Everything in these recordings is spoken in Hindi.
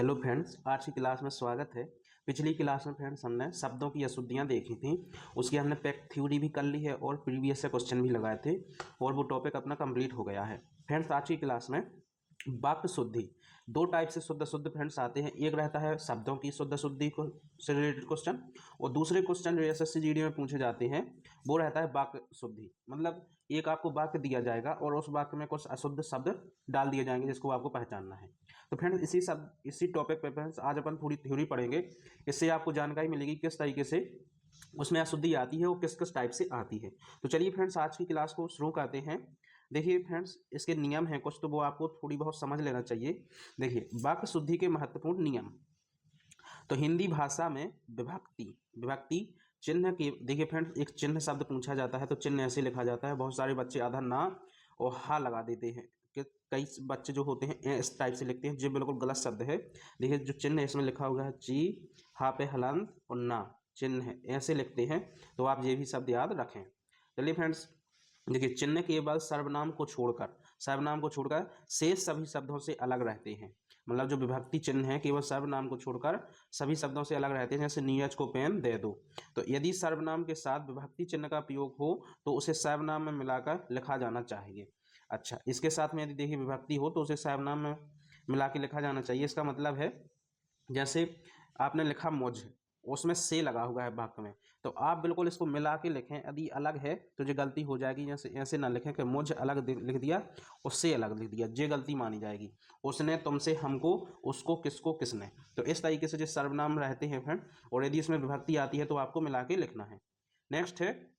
हेलो फ्रेंड्स, आज की क्लास में स्वागत है। पिछली क्लास में फ्रेंड्स हमने शब्दों की अशुद्धियाँ देखी थी। उसकी हमने पैक थ्योरी भी कर ली है और प्रीवियस से क्वेश्चन भी लगाए थे और वो टॉपिक अपना कंप्लीट हो गया है। फ्रेंड्स आज की क्लास में वाक्य शुद्धि, दो टाइप से शुद्ध शुद्ध फ्रेंड्स आते हैं। एक रहता है शब्दों की शुद्ध शुद्धि को से रिलेटेड क्वेश्चन, और दूसरे क्वेश्चन जो एसएससी जीडी में पूछे जाते हैं वो रहता है वाक्य शुद्धि। मतलब एक आपको वाक्य दिया जाएगा और उस वाक्य में कुछ अशुद्ध शब्द डाल दिए जाएंगे जिसको आपको पहचानना है। तो फ्रेंड्स इसी टॉपिक पे फ्रेंड्स आज अपन पूरी थ्योरी पढ़ेंगे। इससे आपको जानकारी मिलेगी किस तरीके से उसमें अशुद्धि आती है और किस किस टाइप से आती है। तो चलिए फ्रेंड्स आज की क्लास को शुरू करते हैं। देखिए फ्रेंड्स, इसके नियम हैं कुछ, तो वो आपको थोड़ी बहुत समझ लेना चाहिए। देखिए वाक्य शुद्धि के महत्वपूर्ण नियम। तो हिंदी भाषा में विभक्ति विभक्ति चिन्ह की, देखिए फ्रेंड्स एक चिन्ह शब्द पूछा जाता है तो चिन्ह ऐसे लिखा जाता है। बहुत सारे बच्चे आधा ना और हा लगा देते हैं कि कई बच्चे जो होते हैं इस टाइप से लिखते हैं, जो बिल्कुल गलत शब्द है। देखिए जो चिन्ह इसमें लिखा हुआ है ची, हा पे हलंत और ना चिन्ह है, ऐसे लिखते हैं। तो आप ये भी शब्द याद रखें। चलिए फ्रेंड्स, देखिए चिन्ह केवल सर्वनाम को छोड़कर शेष सभी शब्दों से अलग रहते हैं। मतलब जो विभक्ति चिन्ह है केवल सर्वनाम को छोड़कर सभी शब्दों से अलग रहते हैं। जैसे नीरज को पेन दे दो, तो यदि सर्वनाम के साथ विभक्ति चिन्ह का प्रयोग हो तो उसे सर्वनाम में मिलाकर लिखा जाना चाहिए। अच्छा, इसके साथ में यदि देखिए विभक्ति हो तो उसे सर्वनाम में मिला के लिखा जाना चाहिए। इसका मतलब है जैसे आपने लिखा मुझ, उसमें से लगा हुआ है वाक्य में, तो आप बिल्कुल इसको मिला के लिखें। यदि अलग है तो ये गलती हो जाएगी। जैसे ऐसे ना लिखें कि मुझ अलग लिख दिया, उससे अलग लिख दिया, ये गलती मानी जाएगी। उसने, तुमसे, हमको, उसको, किसको, किसने। तो इस तरीके से जो सर्वनाम रहते हैं फ्रेंड, और यदि इसमें विभक्ति आती है तो आपको मिला के लिखना है। नेक्स्ट है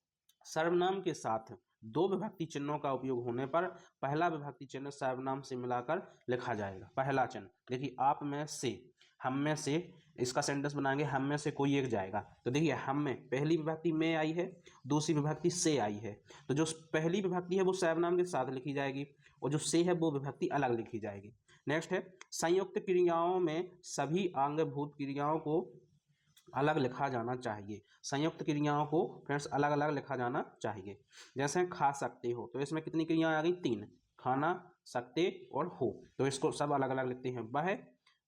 सर्वनाम के साथ दो विभक्ति चिन्हों का उपयोग होने पर पहला विभक्ति चिन्ह सर्वनाम से मिलाकर लिखा जाएगा। पहला चिन्ह देखिए आप में से, हम में से, इसका सेंटेंस बनाएंगे हम में से कोई एक जाएगा। तो देखिए हम में पहली विभक्ति में आई है, दूसरी विभक्ति से आई है, तो जो पहली विभक्ति है वो सर्वनाम के साथ लिखी जाएगी और जो से है वो विभक्ति अलग लिखी जाएगी। नेक्स्ट है संयुक्त क्रियाओं में सभी अंगभूत क्रियाओं को अलग लिखा जाना चाहिए। संयुक्त क्रियाओं को फ्रेंड्स अलग अलग लिखा जाना चाहिए। जैसे खा सकते हो, तो इसमें कितनी क्रियाएं आ गई? तीन, खाना, सकते और हो। तो इसको सब अलग अलग लिखते हैं। वह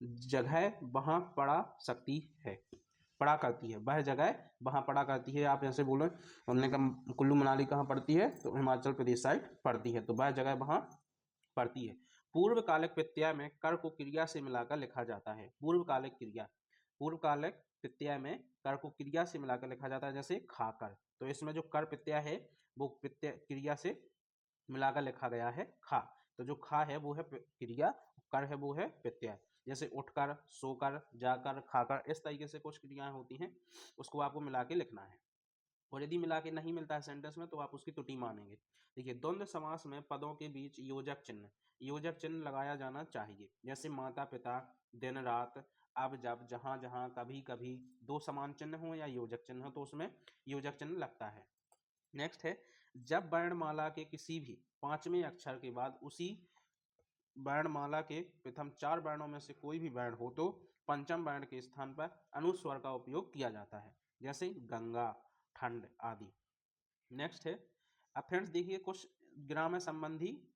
जगह वहाँ पड़ा सकती है, पड़ा करती है, वह जगह वहाँ पड़ा करती है। आप ऐसे बोलो, हमने कहा कुल्लू मनाली कहाँ पड़ती है? तो हिमाचल प्रदेश साइड पड़ती है, तो वह जगह वहाँ पड़ती है। पूर्वकालिक प्रत्यय में कर को क्रिया से मिलाकर लिखा जाता है। पूर्वकालिक प्रत्यय में कर को क्रिया से मिलाकर लिखा जाता है। जैसे खाकर, तो इसमें जो कर प्रत्यय है वो प्रत्यय क्रिया से मिलाकर लिखा गया है खा। तो जो खा है वो है क्रिया, कर है वो है प्रत्यय। जैसे उठकर, सोकर, जाकर, खाकर, इस तरीके से कुछ क्रियाएं होती हैं, उसको आपको मिला के लिखना है। और यदि मिला के नहीं मिलता है सेंटेंस में तो आप उसकी त्रुटि मानेंगे। देखिए द्वंद्व समास में पदों के बीच योजक चिन्ह लगाया जाना चाहिए। जैसे माता पिता, दिन रात, अब जब, जहां जहां, कभी कभी, दो समान चिन्ह हो या योजक चिन्ह हो तो उसमें योजक चिन्ह लगता है। नेक्स्ट है जब वर्णमाला के किसी भी पांचवें अक्षर के बाद उसी वर्णमाला के प्रथम चार वर्णों में से कोई भी वर्ण हो तो पंचम वर्ण के स्थान पर अनुस्वर का उपयोग किया जाता है। जैसे गंगा, ठंड आदि। नेक्स्ट है, अब फ्रेंड्स देखिए कुछ ग्रामर संबंधी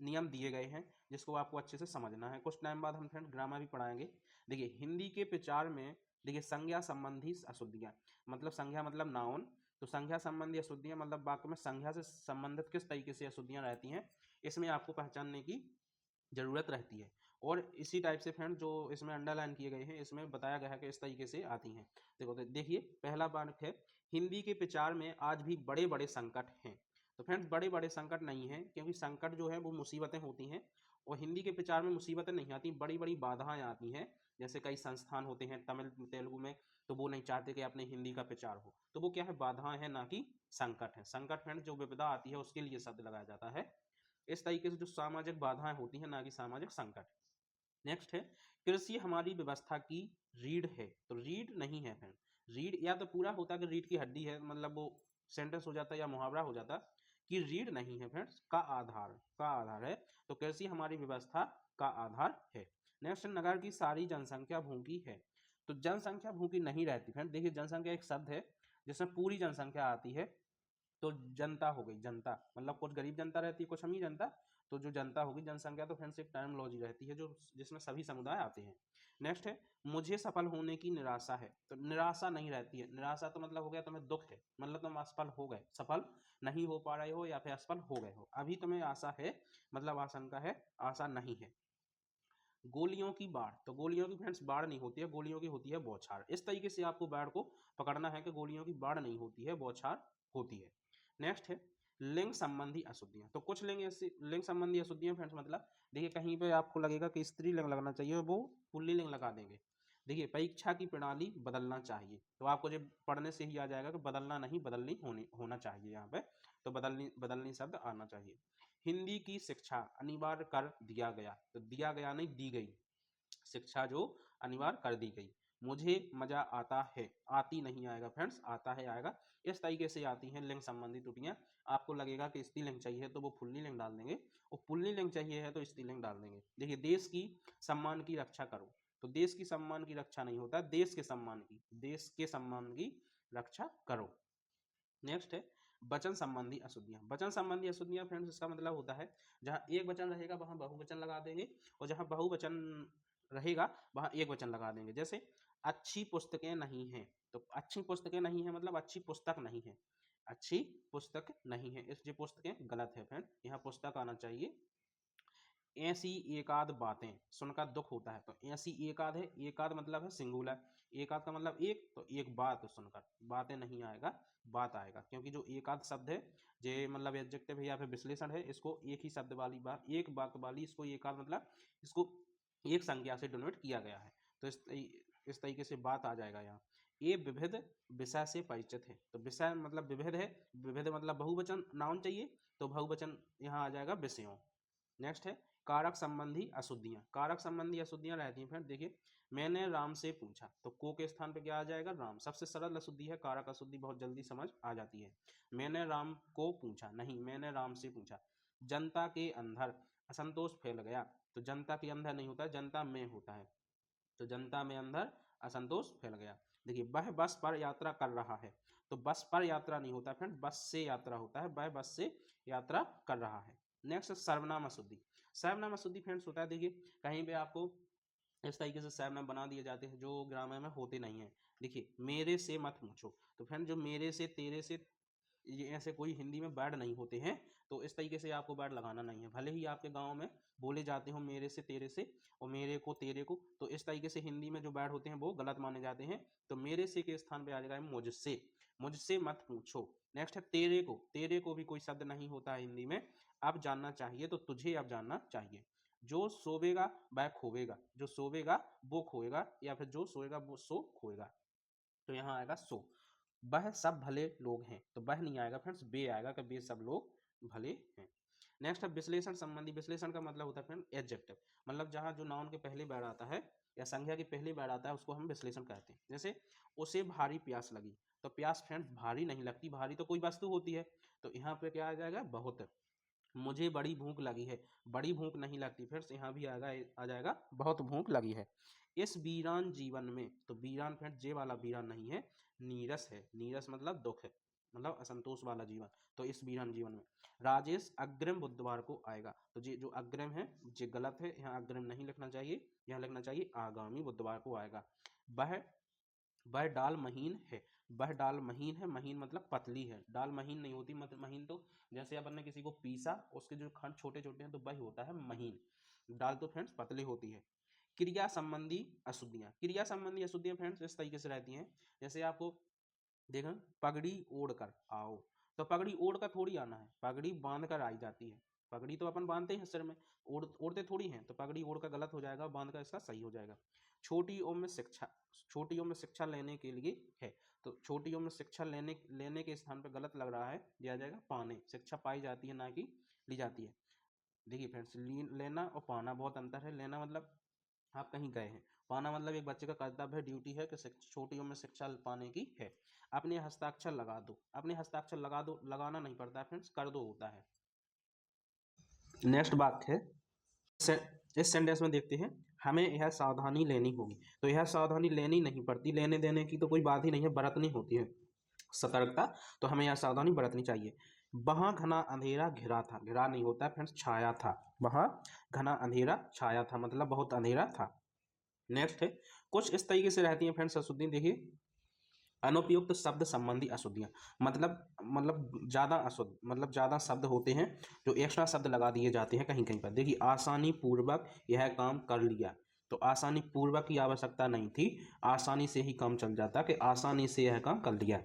नियम दिए गए हैं जिसको आपको अच्छे से समझना है। कुछ टाइम बाद हम फ्रेंड्स ग्रामर भी पढ़ाएंगे। देखिए हिंदी के प्रचार में देखिए संज्ञा संबंधी अशुद्धियां, मतलब संज्ञा मतलब नाउन, तो संज्ञा संबंधी अशुद्धियां मतलब वाक्य में संज्ञा से संबंधित किस तरीके से अशुद्धियां रहती हैं, इसमें आपको पहचानने की जरूरत रहती है। और इसी टाइप से फ्रेंड जो इसमें अंडरलाइन किए गए हैं इसमें बताया गया है कि इस तरीके से आती हैं। देखो देखिए पहला वाक्य है हिंदी के प्रचार में आज भी बड़े बड़े संकट हैं। तो फ्रेंड्स बड़े बड़े संकट नहीं है, क्योंकि संकट जो है वो मुसीबतें होती हैं और हिंदी के प्रचार में मुसीबतें नहीं आती, बड़ी बड़ी बाधाएं आती हैं। जैसे कई संस्थान होते हैं तमिल तेलुगु में, तो वो नहीं चाहते कि अपने हिंदी का प्रचार हो, तो वो क्या है? बाधाएं हैं, ना कि संकट है। संकट फ्रेंड जो विपदा आती है उसके लिए शब्द लगाया जाता है। इस तरीके से जो सामाजिक बाधाएं होती हैं, ना कि सामाजिक संकट। नेक्स्ट है कृषि हमारी व्यवस्था की रीढ़ है। तो रीढ़ नहीं है फ्रेंड, रीढ़ या तो पूरा होता कि रीढ़ की हड्डी है, मतलब वो सेंटेंस हो जाता या मुहावरा हो जाता, कि रीढ़ नहीं है फ्रेंड्स, का आधार है। तो कृषि हमारी व्यवस्था का आधार है। नेक्स्ट, नगर की सारी जनसंख्या भूखी है। तो जनसंख्या भूखी नहीं रहती फ्रेंड। देखिए जनसंख्या एक शब्द है जिसमें पूरी जनसंख्या आती है, तो जनता हो गई, जनता मतलब कुछ गरीब जनता रहती है, कुछ अमीर जनता, तो जो जनता होगी, जनसंख्या तो फ्रेंड्स एक टर्मिनोलॉजी रहती है जो जिसमें सभी समुदाय आते हैं। नेक्स्ट है मुझे सफल होने की निराशा है। तो निराशा नहीं रहती है, निराशा तो मतलब हो गया तुम्हें दुख है, मतलब तुम असफल हो गए, सफल नहीं हो पा रहे हो या फिर असफल हो गए हो, अभी तुम्हें आशा है, मतलब आशंका है, आशा नहीं है। गोलियों की बाढ़, तो गोलियों की फ्रेंड्स बाढ़ नहीं होती है, गोलियों की होती है बौछार। इस तरीके से आपको बाढ़ को पकड़ना है कि गोलियों की बाढ़ नहीं होती है, बौछार होती है। नेक्स्ट है लिंग संबंधी अशुद्धियां। तो कुछ लिंग संबंधी अशुद्धियां फ्रेंड्स मतलब देखिए कहीं पे आपको लगेगा कि स्त्रीलिंग लगना चाहिए, वो पुल्लिंग लगा देंगे। देखिए परीक्षा की प्रणाली बदलना चाहिए, तो आपको जब पढ़ने से ही आ जाएगा कि बदलना नहीं, बदलनी होना चाहिए यहाँ पे, तो बदलनी शब्द आना चाहिए। हिंदी की शिक्षा अनिवार्य कर दिया गया, तो दिया गया नहीं, दी गई, शिक्षा जो अनिवार्य कर दी गई। मुझे मजा आता है, आती नहीं आएगा फ्रेंड्स, आता है आएगा। इस तरीके से आती हैं लिंग संबंधी त्रुटियां। आपको लगेगा कि स्त्रीलिंग चाहिए तो वो पुल्लिंग डाल देंगे, और पुल्लिंग चाहिए है तो स्त्रीलिंग डाल देंगे। देखिए देश की सम्मान की रक्षा करो, तो देश की सम्मान की रक्षा नहीं होता, देश के सम्मान की रक्षा करो। नेक्स्ट है वचन संबंधी अशुद्धियां। वचन संबंधी अशुद्धियां फ्रेंड्स इसका मतलब होता है जहां एक वचन रहेगा वहां बहुवचन लगा देंगे, और जहां बहुवचन रहेगा वहां एक वचन लगा देंगे। जैसे अच्छी पुस्तकें नहीं हैं, तो अच्छी पुस्तकें नहीं है मतलब अच्छी पुस्तक नहीं है, अच्छी पुस्तक नहीं है, इसलिए पुस्तकें गलत है फ्रेंड, यहाँ पुस्तक आना चाहिए। ऐसी एकाध बातें सुनकर दुख होता है, तो ऐसी एकाध है, एकाध मतलब है सिंगुलर, एकाध का मतलब एक, तो एक बात सुनकर, बातें नहीं आएगा, बात आएगा, क्योंकि जो एकाध शब्द है जे मतलब एडजेक्टिव है या फिर विश्लेषण है, इसको एक ही शब्द वाली बात, एक बात वाली, इसको एकाध मतलब इसको एक संज्ञा से डिनोट किया गया है, तो इस तरीके से बात आ जाएगा यहाँ। ये विविध विषय से परिचित है, तो विषय मतलब विविध है, विविध मतलब बहुवचन नाउन चाहिए, तो बहुवचन यहाँ आ जाएगा विषयों। नेक्स्ट है कारक संबंधी अशुद्धियां। कारक संबंधी अशुद्धियां रहती हैं फ्रेंड, देखिए मैंने राम से पूछा, तो को के स्थान पे क्या आ जाएगा, राम। सबसे सरल अशुद्धि है, कारक अशुद्धि बहुत जल्दी समझ आ जाती है। मैंने राम को पूछा नहीं, मैंने राम से पूछा। जनता के अंदर असंतोष फैल गया, तो जनता के अंदर नहीं होता है, जनता में होता है, तो जनता में अंदर असंतोष फैल गया। देखिए वह बस पर यात्रा कर रहा है, तो बस पर यात्रा नहीं होता फ्रेंड, बस से यात्रा होता है, वह बस से यात्रा कर रहा है। नेक्स्ट सर्वनाम अशुद्धि। सर्वनाम अशुद्धि फ्रेंड्स होता है, देखिए कहीं पे आपको इस तरीके से सर्वनाम बना दिए जाते हैं जो ग्रामर में होते नहीं है। देखिए मेरे से मत पूछो, तो फ्रेंड जो मेरे से, तेरे से, ये ऐसे कोई हिंदी में वर्ड नहीं होते हैं, तो इस तरीके से आपको वर्ड लगाना नहीं है। भले ही आपके गांव में बोले जाते हो मेरे से, तेरे से, और मेरे को, तेरे को, तो इस तरीके से हिंदी में जो वर्ड होते हैं वो गलत माने जाते हैं, तो मेरे से के स्थान पे आ जाएगा मुझसे, मुझसे मत पूछो। नेक्स्ट है तेरे को, तेरे को भी कोई शब्द नहीं होता है हिंदी में, अब जानना चाहिए तो तुझे अब जानना चाहिए। जो सोवेगा वह खोवेगा, जो सोवेगा वो खोएगा, या फिर जो सोएगा वो सो खोएगा, तो यहाँ आएगा सो। वह सब भले लोग हैं, तो वह नहीं आएगा फ्रेंड्स, बे आएगा कि बे सब लोग भले हैं। नेक्स्ट है विश्लेषण संबंधी। विश्लेषण का मतलब होता है फ्रेंड एडजेक्टिव, मतलब जहां जो नाउन के पहले वर्ड आता है या संज्ञा के पहले वर्ड आता है उसको हम विश्लेषण कहते हैं। जैसे उसे भारी प्यास लगी, तो प्यास फ्रेंड्स भारी नहीं लगती, भारी तो कोई वस्तु होती है, तो यहाँ पे क्या आ जाएगा, बहुत। मुझे बड़ी भूख लगी है, बड़ी भूख नहीं लगती, फिर से यहाँ भी आ जाएगा बहुत भूख लगी है। इस वीरान जीवन में, तो वीरान फ्रेंड जे वाला वीरान नहीं है, नीरस है, नीरस मतलब दुख है, मतलब असंतोष वाला जीवन, तो इस वीरान जीवन में। राजेश अग्रिम बुधवार को आएगा, तो ये जो अग्रिम है ये गलत है, यहाँ अग्रिम नहीं लिखना चाहिए, यहाँ लिखना चाहिए आगामी बुधवार को आएगा। वह वह डाल महीन है, वह डाल महीन है, महीन मतलब पतली है, डाल महीन नहीं होती, मतलब महीन तो जैसे अपन ने किसी को पीसा उसके जो खंड छोटे छोटे हैं तो वही होता है महीन, डाल तो फ्रेंड्स पतली होती है। क्रिया संबंधी अशुद्धियां। क्रिया संबंधी अशुद्धियां फ्रेंड्स इस तरीके से रहती हैं, जैसे आपको देखा पगड़ी ओढ़ कर आओ, तो पगड़ी ओढ़ कर थोड़ी आना है, पगड़ी बांध कर आई जाती है, पगड़ी तो अपन बांधते हैं सिर में, ओढ़ते थोड़ी हैं, तो पगड़ी ओढ़ कर गलत हो जाएगा, बांध कर इसका सही हो जाएगा। छोटी उम्र में शिक्षा, छोटी उम्र में शिक्षा लेने के लिए है, तो छोटी उम्र में शिक्षा लेने के स्थान पर गलत लग रहा है, दिया जाएगा पाने, शिक्षा पाई जाती है ना कि ली जाती है। देखिए फ्रेंड्स लेना और पाना बहुत अंतर है, लेना मतलब आप कहीं गए हैं, पाना मतलब एक बच्चे का कर्तव्य है, ड्यूटी है कि छोटी उम्र में शिक्षा पाने की है। अपने हस्ताक्षर लगा दो, अपने हस्ताक्षर लगा दो, लगाना नहीं पड़ता है फ्रेंड्स, कर दो होता है। नेक्स्ट बात है इस सेंटेंस में देखते हैं, हमें यह सावधानी लेनी होगी, तो यह सावधानी लेनी नहीं पड़ती, लेने देने की तो कोई बात ही नहीं है, बरतनी होती है सतर्कता, तो हमें यह सावधानी बरतनी चाहिए। वहां घना अंधेरा घिरा था, घिरा नहीं होता है फ्रेंड्स, छाया था, वहां घना अंधेरा छाया था मतलब बहुत अंधेरा था। नेक्स्ट है, कुछ इस तरीके से रहती हैं फ्रेंड्स अशुद्धि, देखिए अनुपयुक्त शब्द संबंधी अशुद्धियां, मतलब ज्यादा अशुद्ध, मतलब ज्यादा शब्द होते हैं जो एक्स्ट्रा शब्द लगा दिए जाते हैं कहीं कहीं पर। देखिए आसानी पूर्वक यह काम कर लिया, तो आसानी पूर्वक की आवश्यकता नहीं थी, आसानी से ही काम चल जाता कि आसानी से यह काम कर लिया।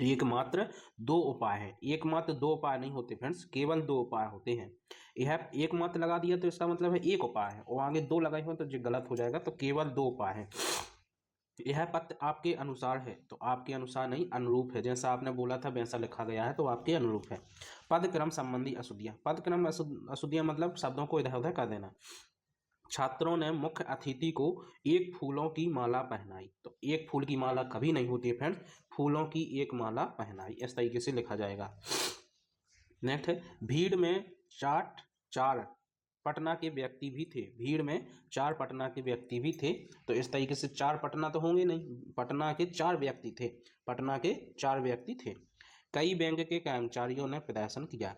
एकमात्र दो उपाय है, एकमात्र दो उपाय नहीं होते फ्रेंड्स, केवल दो उपाय होते हैं। यह एकमात्र लगा दिया तो इसका मतलब है एक उपाय है, और आगे दो लगाए हुए तो जो गलत हो जाएगा, तो केवल दो उपाय है। यह पत्र आपके अनुसार है, तो आपके अनुसार नहीं, अनुरूप है, जैसा आपने बोला था वैसा लिखा गया है, तो आपके अनुरूप है। पद क्रम संबंधी अशुद्धियां, पद क्रम अशुद्धियां मतलब शब्दों को इधर उधर कर देना। छात्रों ने मुख्य अतिथि को एक फूलों की माला पहनाई, तो एक फूल की माला कभी नहीं होती है फ्रेंड्स, फूलों की एक माला पहनाई, इस तरीके से लिखा जाएगा। नेक्स्ट है, भीड़ में चार पटना के व्यक्ति भी थे, भीड़ में चार पटना के व्यक्ति भी थे, तो इस तरीके से चार पटना तो होंगे नहीं, पटना के चार व्यक्ति थे, पटना के चार व्यक्ति थे। कई बैंक के कर्मचारियों ने प्रदर्शन किया,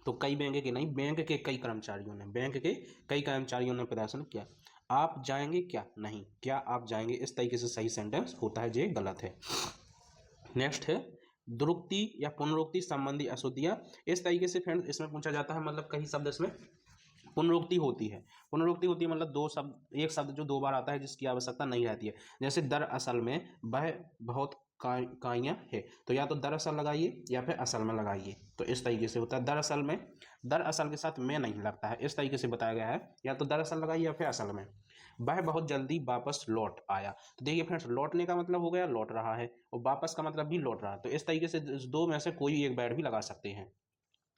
तो कई बैंक के नहीं, बैंक के कई कर्मचारियों ने, बैंक के कई कर्मचारियों ने प्रदर्शन किया। आप जाएंगे क्या, नहीं, क्या आप जाएंगे, इस तरीके से सही सेंटेंस होता है, ये गलत है। नेक्स्ट है, द्रुक्ति या पुनरुक्ति संबंधी अशुद्धियां, इस तरीके से फ्रेंड्स इसमें पूछा जाता है, मतलब कई शब्द इसमें पुनरुक्ति होती है, पुनरुक्ति होती है मतलब दो शब्द, एक शब्द जो दो बार आता है जिसकी आवश्यकता नहीं रहती है, जैसे दरअसल में वह बहुत काइयाँ है, तो या तो दरअसल लगाइए या फिर असल में लगाइए, तो इस तरीके से होता है। दरअसल में, दरअसल के साथ में नहीं लगता है, इस तरीके से बताया गया है, या तो दरअसल लगाइए या फिर असल में। वह बहुत जल्दी वापस लौट आया, तो देखिए फ्रेंड्स लौटने का मतलब हो गया लौट रहा है, और वापस का मतलब भी लौट रहा है, तो इस तरीके से दो में से कोई एक वर्ड भी लगा सकते हैं।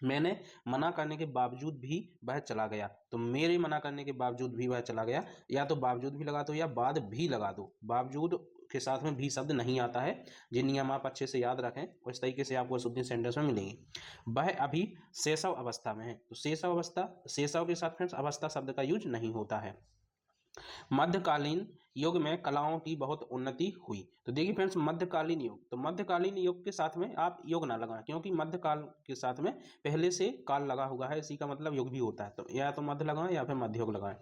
मैंने मना करने के बावजूद भी वह चला गया, तो मेरे मना करने के बावजूद भी वह चला गया, या तो बावजूद भी लगा दो या बाद भी लगा दो, बावजूद के साथ में भी शब्द नहीं आता है, जिन नियम आप अच्छे से याद रखें उस तरीके से आपको शुद्ध सेंटेंस में मिलेंगे। वह अभी शैशव अवस्था में है, तो शैशव अवस्था, शैशव के साथ फ्रेंड्स अवस्था शब्द का यूज नहीं होता है। मध्यकालीन युग में कलाओं की बहुत उन्नति हुई, तो देखिए फ्रेंड्स मध्यकालीन युग, तो मध्यकालीन युग के साथ में आप युग ना लगाएं, क्योंकि मध्यकाल के साथ में पहले से काल लगा हुआ है, इसी का मतलब युग भी होता है, तो या तो मध्य लगाएं या फिर मध्य युग लगाएं।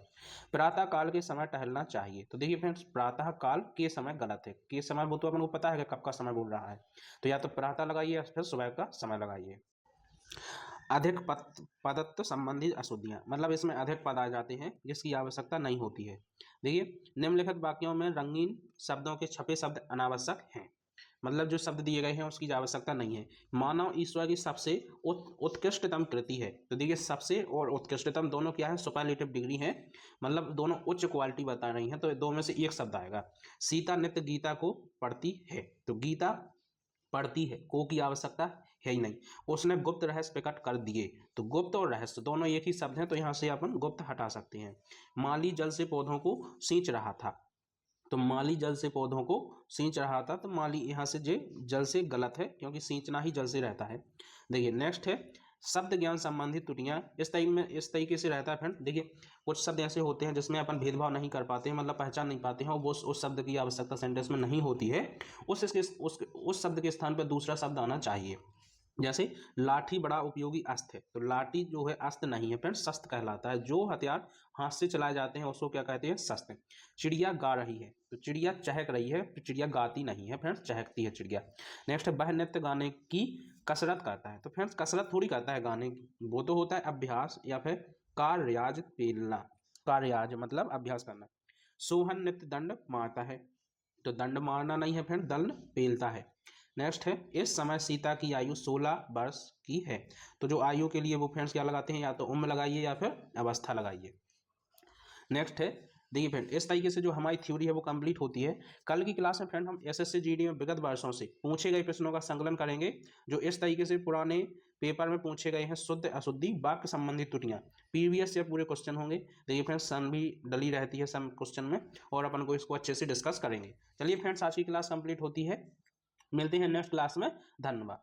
प्रातः काल के समय टहलना चाहिए, तो देखिए फ्रेंड्स प्रातः काल के समय गलत है, के समय वो तो अपन को पता है कि कब का समय बोल रहा है, तो या तो प्रातः लगाइए या फिर सुबह का समय लगाइए। अधिक पदत्व संबंधी अशुद्धियां, मतलब इसमें अधिक पद आ जाते हैं जिसकी आवश्यकता नहीं होती है। देखिए निम्नलिखित वाक्यों में रंगीन शब्दों के छपे शब्द अनावश्यक हैं, मतलब जो शब्द दिए गए हैं उसकी आवश्यकता नहीं है। मानव ईश्वर की सबसे उत्कृष्टतम कृति है, तो देखिए सबसे और उत्कृष्टतम दोनों क्या है, सुपरलेटिव डिग्री है, मतलब दोनों उच्च क्वालिटी बता रही हैं, तो दो में से एक शब्द आएगा। सीता नित्य गीता को पढ़ती है, तो गीता पढ़ती है, को की आवश्यकता है ही नहीं। उसने गुप्त रहस्य प्रकट कर दिए, तो गुप्त और रहस्य दोनों एक ही शब्द हैं, तो यहाँ से अपन गुप्त हटा सकते हैं। माली जल से पौधों को सींच रहा था, तो माली जल से पौधों को सींच रहा था, तो माली यहाँ से जे जल से गलत है, क्योंकि सींचना ही जल से रहता है। देखिए नेक्स्ट है, शब्द ज्ञान संबंधी त्रुटियां, इस तरीके से रहता है फ्रेंड। देखिए कुछ शब्द ऐसे होते हैं जिसमें अपन भेदभाव नहीं कर पाते हैं, मतलब पहचान नहीं पाते हैं, और वो उस शब्द की आवश्यकता सेंटेंस में नहीं होती है, उस शब्द के स्थान पर दूसरा शब्द आना चाहिए। जैसे लाठी बड़ा उपयोगी अस्त्र है, तो लाठी जो है अस्त्र नहीं है फ्रेंड्स, शस्त्र कहलाता है, जो हथियार हाथ से चलाए जाते हैं उसको क्या कहते हैं, शस्त्र। चिड़िया गा रही है, तो चिड़िया चहक रही है, तो चिड़िया गाती नहीं है फ्रेंड्स, चहकती है चिड़िया। नेक्स्ट है, वह नृत्य गाने की कसरत करता है, तो फ्रेंड्स कसरत थोड़ी करता है गाने की, वो तो होता है अभ्यास या फिर कार्याज पेलना, कार्याज मतलब अभ्यास करना। सोहन नृत्य दंड मारता है, तो दंड मारना नहीं है फ्रेंड, दंड पेलता है। नेक्स्ट है, इस समय सीता की आयु 16 वर्ष की है, तो जो आयु के लिए वो फ्रेंड्स क्या लगाते हैं, या तो उम्र लगाइए या फिर अवस्था लगाइए। नेक्स्ट है, देखिए फ्रेंड इस तरीके से जो हमारी थ्योरी है वो कंप्लीट होती है। कल की क्लास में फ्रेंड हम एसएससी जीडी में विगत वर्षों से पूछे गए प्रश्नों का संकलन करेंगे, जो इस तरीके से पुराने पेपर में पूछे गए हैं, शुद्ध अशुद्धि वाक्य संबंधी त्रुटियां, प्रीवियस से पूरे क्वेश्चन होंगे। देखिए फ्रेंड्स सन भी डली रहती है सम क्वेश्चन में, और अपन को इसको अच्छे से डिस्कस करेंगे। चलिए फ्रेंड्स आज की क्लास कंप्लीट होती है, मिलते हैं नेक्स्ट क्लास में, धन्यवाद।